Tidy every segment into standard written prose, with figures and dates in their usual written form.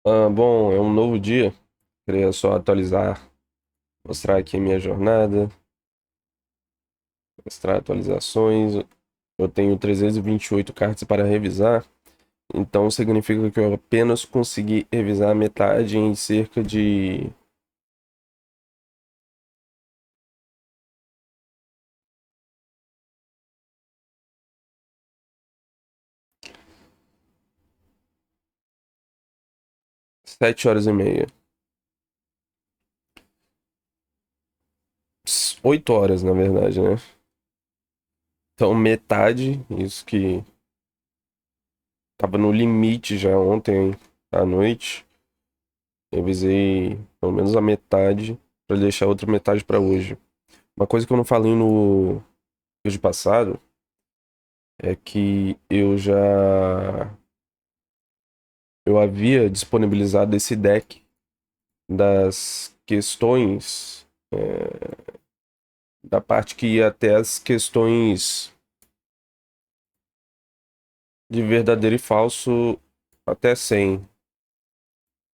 Bom, é um novo dia. Queria só atualizar, mostrar aqui a minha jornada, mostrar atualizações. Eu tenho 328 cartas para revisar, então significa que eu apenas consegui revisar a metade em cerca de 7 horas e meia. 8 horas, na verdade, né? Então, metade, isso que tava no limite já ontem à noite. Revisei pelo menos a metade para deixar a outra metade para hoje. Uma coisa que eu não falei no vídeo passado é que eu havia disponibilizado esse deck das questões da parte que ia até as questões de verdadeiro e falso até 100,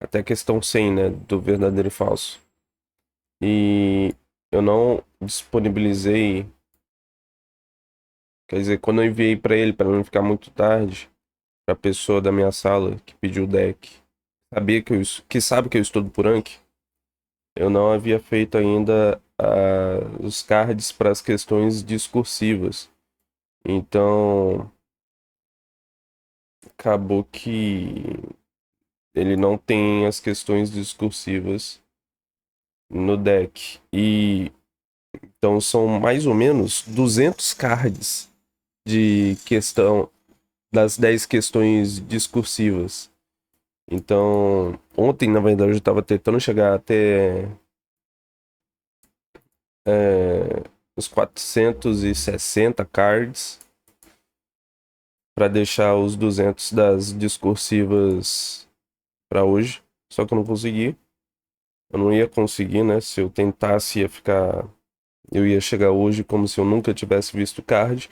até a questão 100, né, do verdadeiro e falso. E eu não disponibilizei, quer dizer, quando eu enviei para ele para não ficar muito tarde, para a pessoa da minha sala que pediu o deck, sabia que sabe que eu estudo por Anki. Eu não havia feito ainda os cards para as questões discursivas. Então, acabou que ele não tem as questões discursivas no deck. E então são mais ou menos 200 cards de questão das 10 questões discursivas. Então, ontem, na verdade, eu estava tentando chegar até é, os 460 cards para deixar os 200 das discursivas para hoje. Só que eu não consegui. Eu não ia conseguir, né? Se eu tentasse, ia ficar. Eu ia chegar hoje como se eu nunca tivesse visto o card.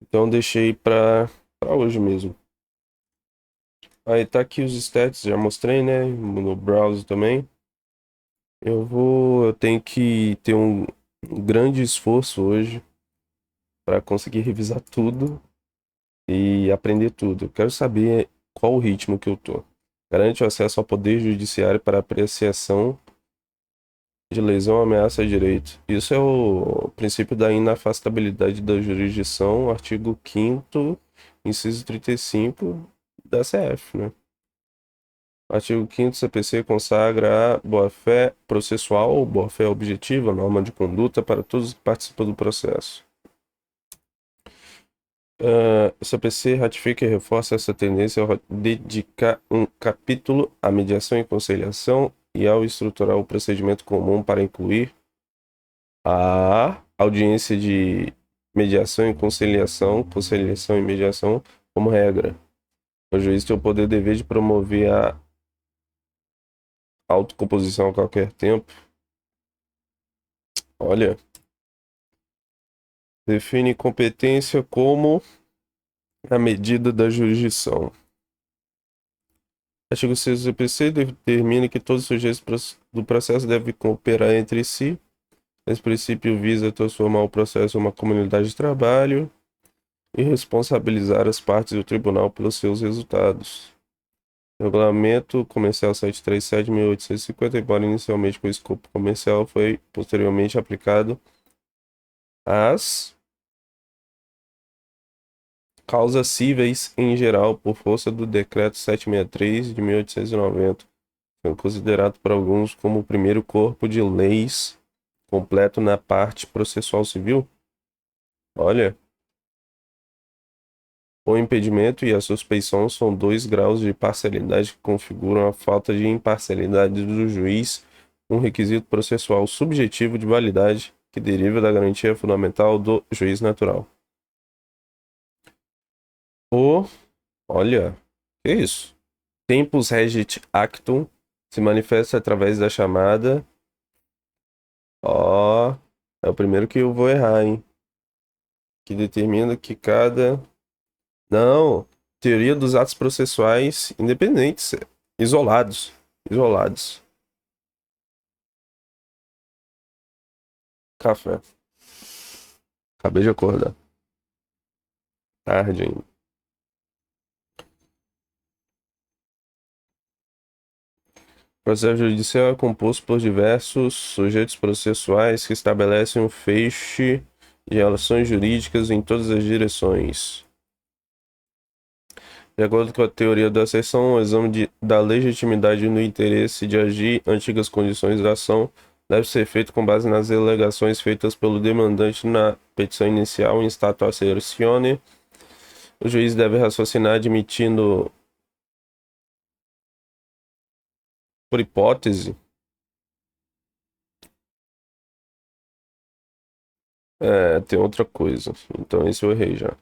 Então eu deixei para hoje mesmo. Aí tá aqui os stats, já mostrei, né? No browser também. Eu tenho que ter um grande esforço hoje para conseguir revisar tudo e aprender tudo. Eu quero saber qual o ritmo que eu tô. Garante o acesso ao poder judiciário para apreciação de lesão, ameaça a direito. Isso é o princípio da inafastabilidade da jurisdição, artigo 5º, inciso 35 da CF, né? Artigo 5º CPC consagra a boa-fé processual ou boa-fé objetiva, norma de conduta para todos que participam do processo. O CPC ratifica e reforça essa tendência ao dedicar um capítulo à mediação e conciliação e ao estruturar o procedimento comum para incluir a audiência de mediação e conciliação, conciliação e mediação como regra. O juiz tem o poder e dever de promover a autocomposição a qualquer tempo. Olha, define competência como a medida da jurisdição. Artigo 6 do CPC determina que todos os sujeitos do processo devem cooperar entre si. Esse princípio visa transformar o processo em uma comunidade de trabalho e responsabilizar as partes do tribunal pelos seus resultados. Regulamento Comercial 737/1850, embora inicialmente com escopo comercial, foi posteriormente aplicado às causas cíveis em geral por força do Decreto 763 de 1890, sendo considerado por alguns como o primeiro corpo de leis completo na parte processual civil. Olha, o impedimento e a suspeição são dois graus de parcialidade que configuram a falta de imparcialidade do juiz, um requisito processual subjetivo de validade que deriva da garantia fundamental do juiz natural. O, olha, que isso? Tempus regit actum se manifesta através da chamada. Ó, é o primeiro que eu vou errar, hein? Que determina que cada. Não, teoria dos atos processuais independentes. Isolados. Isolados. Café. Acabei de acordar. Tarde ainda. O processo judicial é composto por diversos sujeitos processuais que estabelecem um feixe de relações jurídicas em todas as direções. De acordo com a teoria da seção, o exame da legitimidade no interesse de agir antigas condições da ação deve ser feito com base nas alegações feitas pelo demandante na petição inicial em stato assertione. O juiz deve raciocinar admitindo, por hipótese, tem outra coisa. Então, esse eu errei já.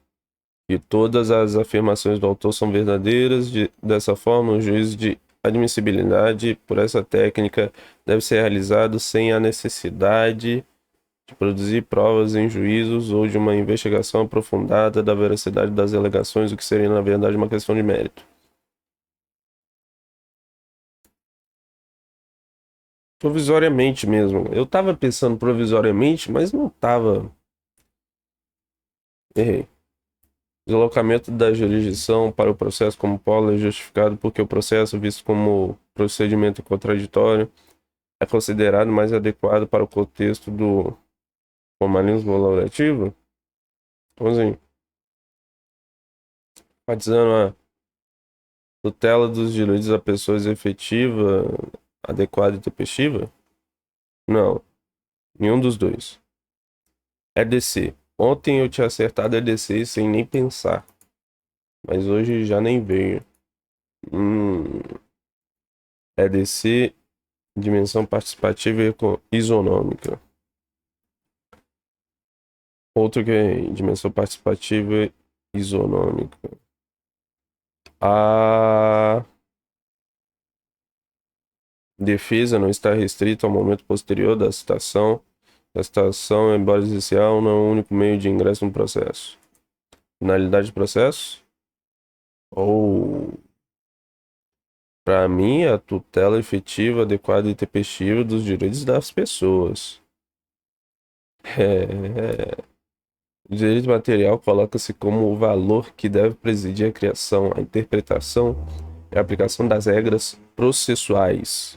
E todas as afirmações do autor são verdadeiras. Dessa forma, o juízo de admissibilidade por essa técnica deve ser realizado sem a necessidade de produzir provas em juízos ou de uma investigação aprofundada da veracidade das alegações, o que seria, na verdade, uma questão de mérito. Provisoriamente mesmo. Eu tava pensando provisoriamente, mas não tava. Errei. Deslocamento da jurisdição para o processo como polo é justificado porque o processo, visto como procedimento contraditório, é considerado mais adequado para o contexto do formalismo laudativo. Então, assim, enfatizando a tutela dos direitos da pessoa efetiva, adequada e tempestiva? Não, nenhum dos dois. EDC. Ontem eu tinha acertado EDC sem nem pensar, mas hoje já nem veio. EDC, dimensão participativa e isonômica. Outro que é dimensão participativa e isonômica. A defesa não está restrita ao momento posterior da citação. A citação, embora essencial, não é o único meio de ingresso no processo. Finalidade do processo? Ou, para mim, a tutela efetiva, adequada e tempestiva dos direitos das pessoas. O direito material coloca-se como o valor que deve presidir a criação, a interpretação e a aplicação das regras processuais.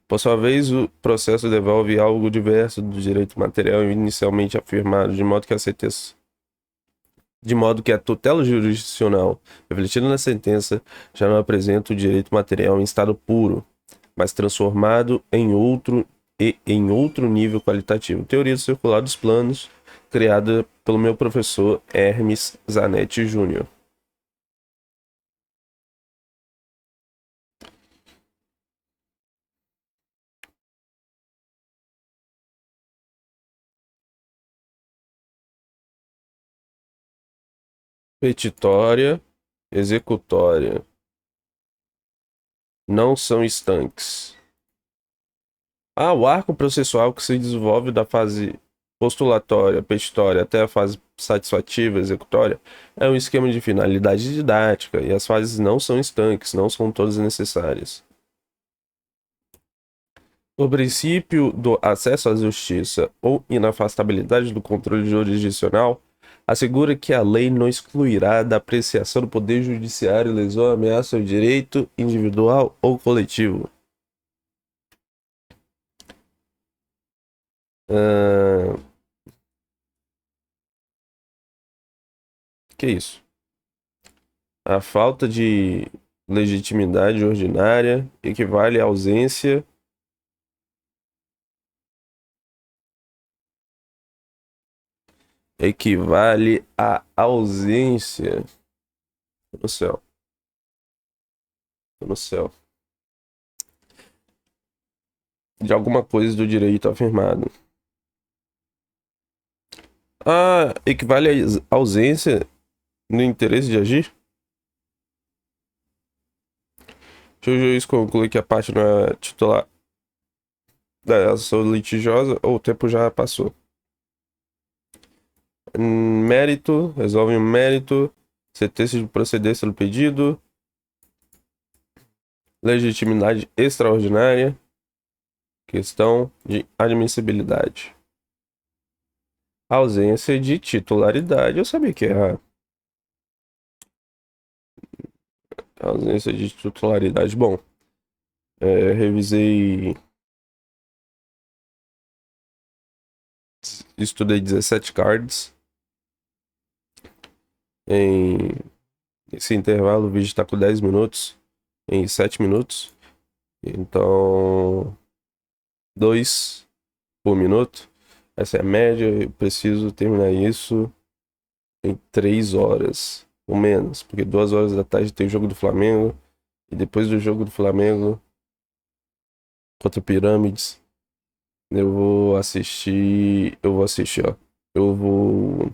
Por sua vez, o processo devolve algo diverso do direito material inicialmente afirmado, de modo que a tutela jurisdicional, refletida na sentença, já não apresenta o direito material em estado puro, mas transformado em outro nível qualitativo. Teoria circular dos planos, criada pelo meu professor Hermes Zanetti Júnior. Petitória, executória. Não são estanques. O arco processual que se desenvolve da fase postulatória, petitória até a fase satisfativa, executória, é um esquema de finalidade didática e as fases não são estanques, não são todas necessárias. O princípio do acesso à justiça ou inafastabilidade do controle jurisdicional assegura que a lei não excluirá da apreciação do poder judiciário lesão ou ameaça ao direito individual ou coletivo. Que isso? A falta de legitimidade ordinária equivale à ausência Tô no céu. Tô no céu. De alguma coisa do direito afirmado. Equivale à ausência no interesse de agir? Se o juiz conclui que a parte não é titular da ação litigiosa, ou o tempo já passou. Mérito, resolve um mérito, sentença de procedência do pedido, Legitimidade extraordinária. Questão de admissibilidade. Ausência de titularidade. Eu sabia que era ausência de titularidade. Bom, revisei. Estudei 17 cards. Em esse intervalo, o vídeo está com 10 minutos. Em 7 minutos. Então, 2 por minuto. Essa é a média. Eu preciso terminar isso em 3 horas. Ou menos. Porque 2 horas da tarde tem o jogo do Flamengo. E depois do jogo do Flamengo contra o Pirâmides, eu vou assistir. Eu vou assistir, ó. Eu vou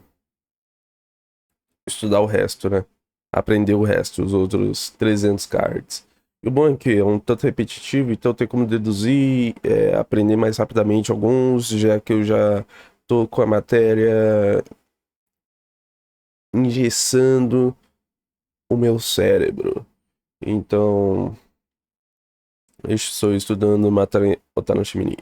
estudar o resto, né? Aprender o resto, os outros 300 cards. E o bom é que é um tanto repetitivo, então tem como deduzir, aprender mais rapidamente alguns, já que eu já tô com a matéria engessando o meu cérebro. Então, estou estudando matéria Otano Shimini.